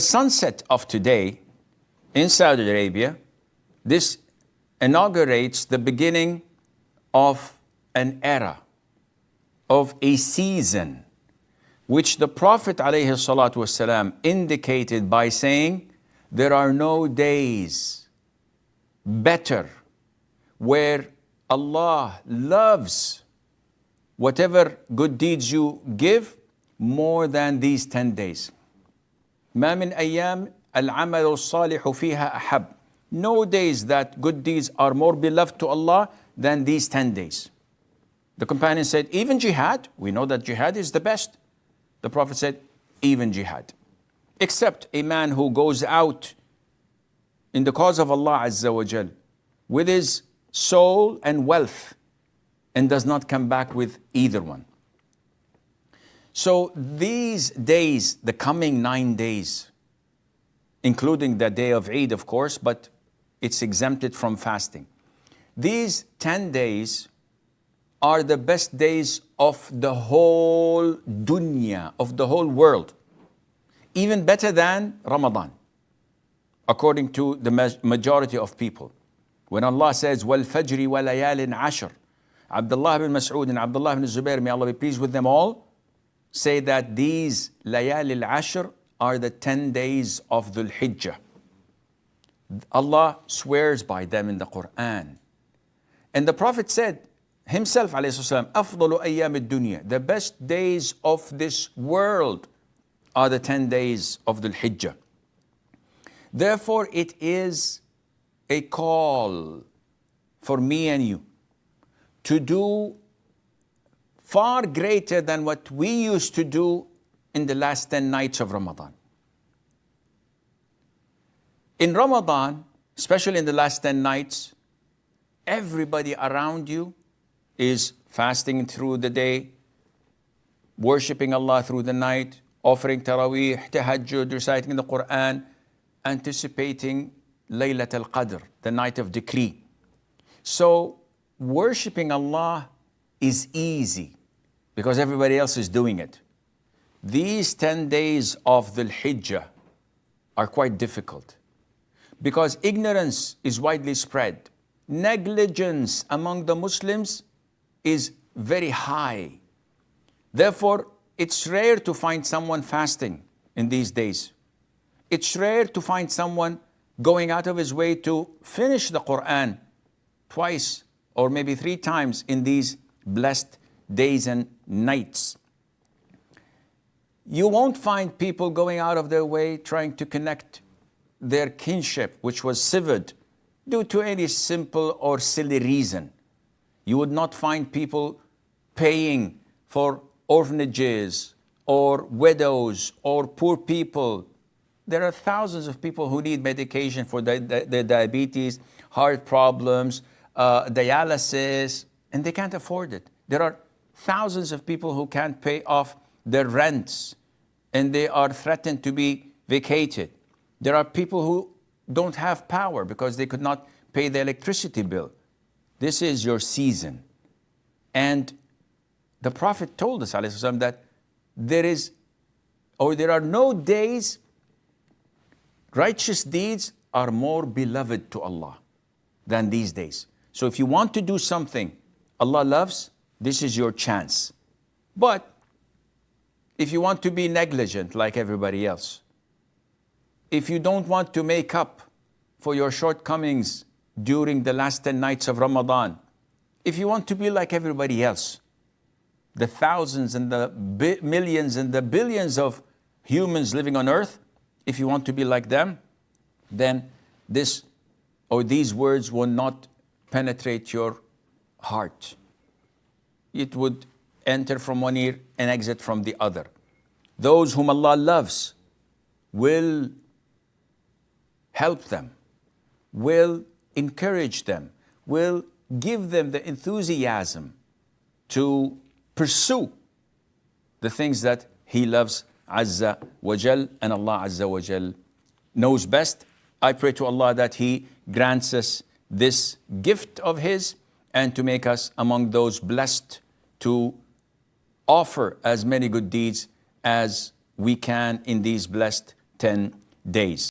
sunset of today in Saudi Arabia, this inaugurates the beginning of an era, of a season, which the Prophet ﷺ indicated by saying, there are no days better where Allah loves whatever good deeds you give more than these 10 days. ما من أيام العمل الصالح فيها أحب. No days that good deeds are more beloved to Allah than these 10 days. The companion said, even jihad? We know that jihad is the best. The Prophet said, even jihad. Except a man who goes out in the cause of Allah Azza wa Jal with his soul and wealth and does not come back with either one. So these days, the coming 9 days, including the day of Eid, of course, but it's exempted from fasting. These 10 days are the best days of the whole dunya, of the whole world. Even better than Ramadan, according to the majority of people. When Allah says, وَالْفَجْرِ وَلَيَالٍ عَشْرٍ, Abdullah bin Mas'ud and Abdullah bin Zubair, may Allah be pleased with them all, say that these layal al-ashr are the 10 days of Dhul Hijjah. Allah swears by them in the Quran. And the Prophet said himself, alayhi أفضل أيام الدنيا, the best days of this world are the 10 days of Dhul Hijjah. Therefore, it is a call for me and you to do far greater than what we used to do in the last 10 nights of Ramadan. In Ramadan, especially in the last 10 nights, everybody around you is fasting through the day, worshipping Allah through the night, offering taraweeh, tahajjud, reciting the Quran, anticipating Laylat al-Qadr, the night of decree. So worshipping Allah is easy because everybody else is doing it. These 10 days of Dhul Hijjah are quite difficult because ignorance is widely spread. Negligence among the Muslims is very high. Therefore, it's rare to find someone fasting in these days. It's rare to find someone going out of his way to finish the Quran twice or maybe 3 times in these blessed days and nights. You won't find people going out of their way trying to connect their kinship, which was severed, due to any simple or silly reason. You would not find people paying for orphanages or widows or poor people. There are thousands of people who need medication for their diabetes, heart problems, dialysis, and they can't afford it. There are thousands of people who can't pay off their rents and they are threatened to be vacated. There are people who don't have power because they could not pay the electricity bill. This is your season. And the Prophet told us, ﷺ, that there are no days righteous deeds are more beloved to Allah than these days. So if you want to do something Allah loves, this is your chance. But if you want to be negligent like everybody else, if you don't want to make up for your shortcomings during the last 10 nights of Ramadan, if you want to be like everybody else, the thousands and the millions and the billions of humans living on earth, if you want to be like them, then these words will not penetrate your heart. It would enter from one ear and exit from the other. Those whom Allah loves will help them, will encourage them, will give them the enthusiasm to pursue the things that He loves Azza wa Jal, and Allah Azza wa Jal knows best. I pray to Allah that He grants us this gift of His and to make us among those blessed to offer as many good deeds as we can in these blessed 10 days.